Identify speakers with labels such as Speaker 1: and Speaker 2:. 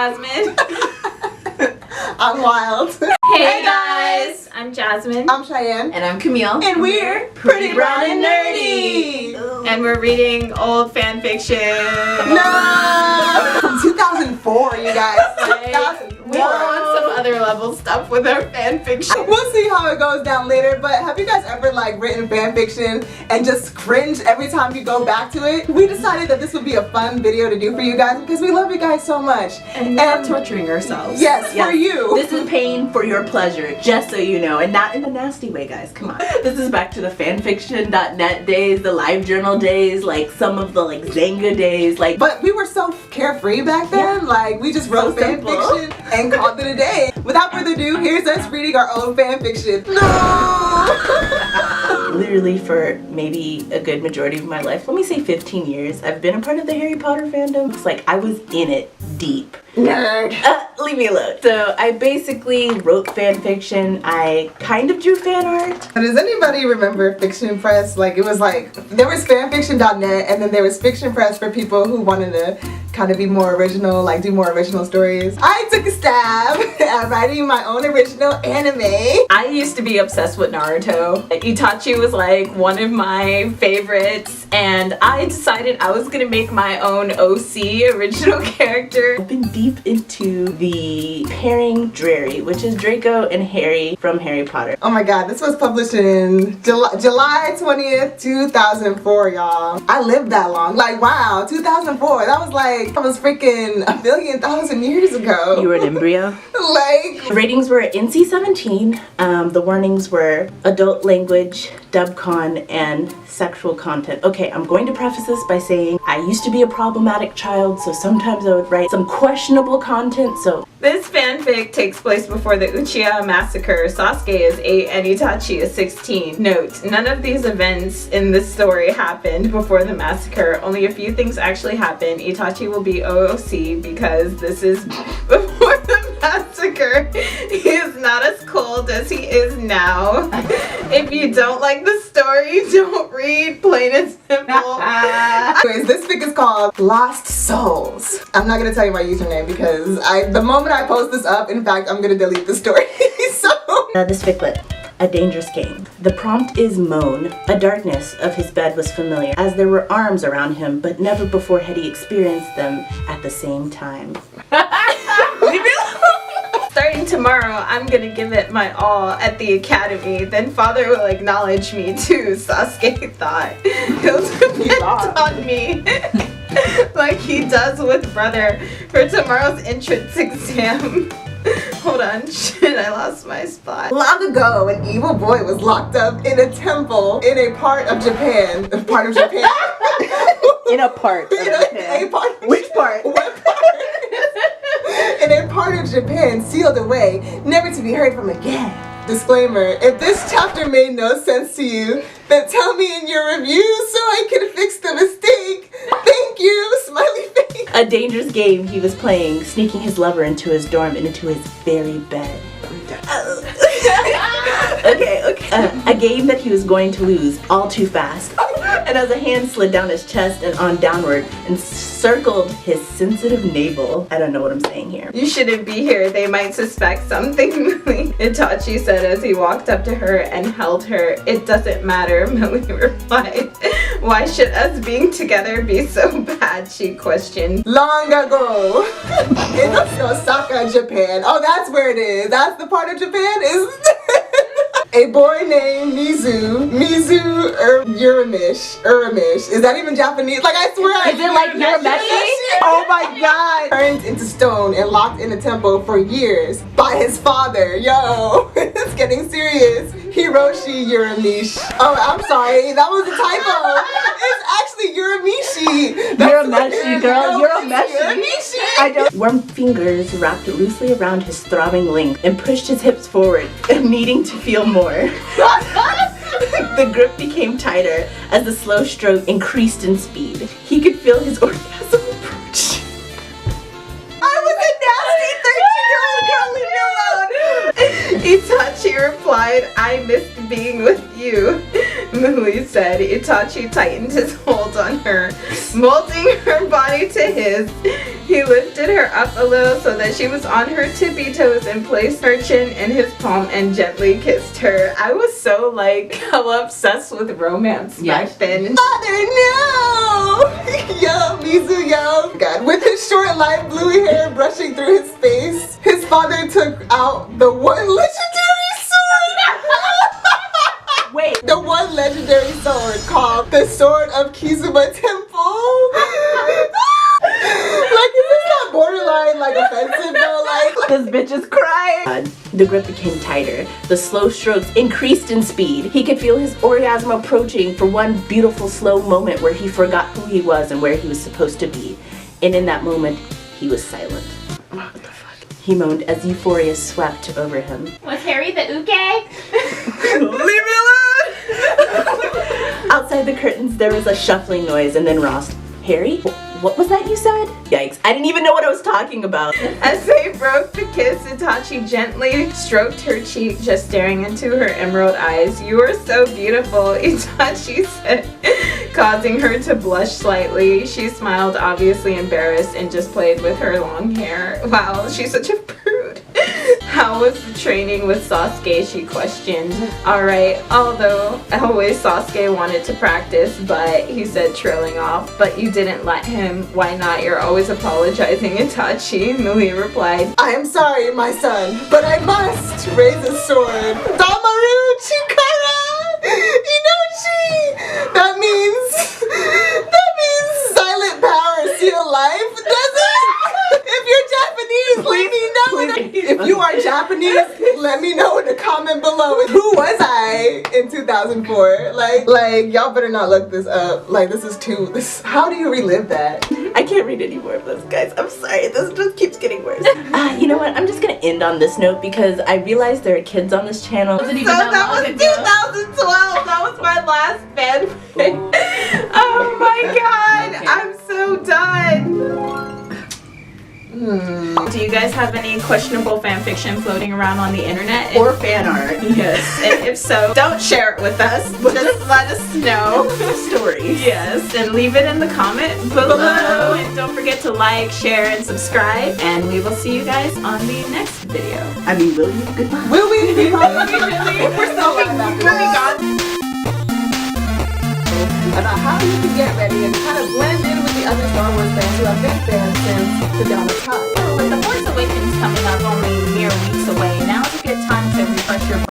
Speaker 1: Jasmine.
Speaker 2: I'm Wild.
Speaker 1: Hey guys, I'm Jasmine.
Speaker 2: I'm Cheyenne.
Speaker 3: And I'm Camille.
Speaker 2: And we're Pretty Brown and Nerdy.
Speaker 1: And we're reading old fan fiction.
Speaker 2: No! From 2004, you guys.
Speaker 1: We want some other level stuff with our fan fiction.
Speaker 2: We'll see how it goes down later, but have you guys ever written fan fiction and just cringe every time you go back to it? We decided that this would be a fun video to do for you guys because we love you guys so much.
Speaker 3: And not torturing ourselves.
Speaker 2: Yes, for you.
Speaker 3: This is pain for your pleasure, just so you know, and not in a nasty way, guys. Come on. This is back to the fanfiction.net days, the live journal days, some of the Zanga days,
Speaker 2: But we were so carefree back then.
Speaker 3: Yeah.
Speaker 2: We just wrote fan fiction and called it a day. Without further ado, here's us reading our own fan fiction. No!
Speaker 3: Literally for maybe a good majority of my life, let me say 15 years, I've been a part of the Harry Potter fandom. It's I was in it deep.
Speaker 2: Nerd.
Speaker 3: Leave me alone. So I basically wrote fan fiction. I kind of drew fan art.
Speaker 2: Does anybody remember Fiction Press? It was there was fanfiction.net and then there was Fiction Press for people who wanted to kind of be more original, do more original stories. I took a stab at writing my own original anime.
Speaker 1: I used to be obsessed with Naruto. Itachi was one of my favorites, and I decided I was gonna make my own OC original character.
Speaker 3: I've been deep into the pairing Drary, which is Draco and Harry from Harry Potter.
Speaker 2: Oh my god, this was published in July 20th, 2004, y'all. I lived that long. Wow, 2004. That was freaking a billion thousand years ago.
Speaker 3: You were an embryo?
Speaker 2: The
Speaker 3: ratings were NC-17. The warnings were adult language, dubcon, and sexual content. Okay, I'm going to preface this by saying I used to be a problematic child, so sometimes I would write some questionable content, so.
Speaker 1: This fanfic takes place before the Uchiha massacre. Sasuke is 8 and Itachi is 16. Note, none of these events in this story happened before the massacre. Only a few things actually happened. Itachi will be OOC because this is before the massacre. He is not as cold as he is now. If you don't like the story, don't read, plain and simple.
Speaker 2: Anyways, this fic is called Lost Souls. I'm not gonna tell you my username because the moment I post this up, in fact, I'm gonna delete the story.
Speaker 3: This ficlet. A dangerous game. The prompt is moan. A darkness of his bed was familiar, as there were arms around him, but never before had he experienced them at the same time.
Speaker 1: Starting tomorrow, I'm gonna give it my all at the academy. Then father will acknowledge me too, Sasuke thought. He'll depend on me like he does with brother for tomorrow's entrance exam. Hold on, shit, I lost my spot.
Speaker 2: Long ago, an evil boy was locked up in a temple in a part of Japan. In a part of Japan?
Speaker 3: Which part?
Speaker 2: What part? In a part of Japan sealed away, never to be heard from again. Disclaimer, if this chapter made no sense to you, then tell me in your review so I can fix the mistake. Thank you, smiley face.
Speaker 3: A dangerous game he was playing, sneaking his lover into his dorm and into his very bed. Okay. A game that he was going to lose all too fast. And as a hand slid down his chest and on downward and circled his sensitive navel. I don't know what I'm saying here.
Speaker 1: You shouldn't be here. They might suspect something, Millie. Itachi said as he walked up to her and held her. It doesn't matter, Millie replied. Why should us being together be so bad? She questioned.
Speaker 2: Long ago, in Osaka, Japan. Oh, that's where it is. That's the part of Japan is. A boy named Mizu Uramish. Is that even Japanese? I swear.
Speaker 3: Is it Urameshi?
Speaker 2: Oh my god. Turned into stone and locked in a temple for years by his father. Yo, it's getting serious. Hiroshi Uramishi. Oh, I'm sorry. That was a typo. It's actually Uramishi.
Speaker 3: Urameshi, girl.
Speaker 2: Urameshi.
Speaker 3: I don't. Warm fingers wrapped loosely around his throbbing length and pushed his hips forward, needing to feel more. The grip became tighter as the slow stroke increased in speed. He could feel his orgasm approach.
Speaker 2: I was a nasty 13-year-old girl. Leave me alone.
Speaker 1: Itachi replied, I missed being with you. Millie said. Itachi tightened his hold on her, molding her body to his. He lifted her up a little so that she was on her tippy toes and placed her chin in his palm and gently kissed her. I was so like hella obsessed with romance back then.
Speaker 2: Father, no! Yo, Mizu, yo. God, with his short, light blue hair brushing through his face, his father took out the one legendary sword.
Speaker 3: Wait.
Speaker 2: The one legendary sword called the Sword of Kizuma Temple. Like, is this not borderline, like, offensive, though? Like,
Speaker 3: This bitch is crying. The grip became tighter. The slow strokes increased in speed. He could feel his orgasm approaching for one beautiful slow moment where he forgot who he was and where he was supposed to be. And in that moment, he was silent. What the fuck? He moaned as euphoria swept over him.
Speaker 4: Was Harry the uke?
Speaker 1: Leave me alone!
Speaker 3: Outside the curtains, there was a shuffling noise, and then Ross, Harry? What was that you said? Yikes, I didn't even know what I was talking about.
Speaker 1: As they broke the kiss, Itachi gently stroked her cheek, just staring into her emerald eyes. You are so beautiful, Itachi said, causing her to blush slightly. She smiled, obviously embarrassed, and just played with her long hair. Wow, she's such a prude. How was the training with Sasuke, she questioned. Alright, although always Sasuke wanted to practice, but he said, trailing off, but you didn't let him. Why not? You're always apologizing, Itachi. Millie replied,
Speaker 2: I am sorry, my son, but I must raise a sword. Damaru Chikara Inochi! That means silent power, seal life, does it? If you're Japanese, let me know. If you are Japanese, let me know in the comment below. Who was I in 2004? Like y'all better not look this up. Like how do you relive that?
Speaker 3: I can't read any more of this, guys. I'm sorry. This just keeps getting worse. You know what? I'm just gonna end on this note because I realized there are kids on this channel.
Speaker 1: so that was 2012. That was my last fanfic. Oh my god. I'm so done. Do you guys have any questionable fanfiction floating around on the internet?
Speaker 3: Or fan art.
Speaker 1: Yes. And if so, don't share it with us. Just let us know.
Speaker 3: Stories.
Speaker 1: Yes. And leave it in the comment below. And don't forget to like, share, and subscribe. And we will see you guys on the next video.
Speaker 3: I mean, will you? Goodbye.
Speaker 2: Will we?
Speaker 1: We're still
Speaker 2: about how you can get ready and kind of blend in with the other Star Wars fans who have been fans since the dawn of time.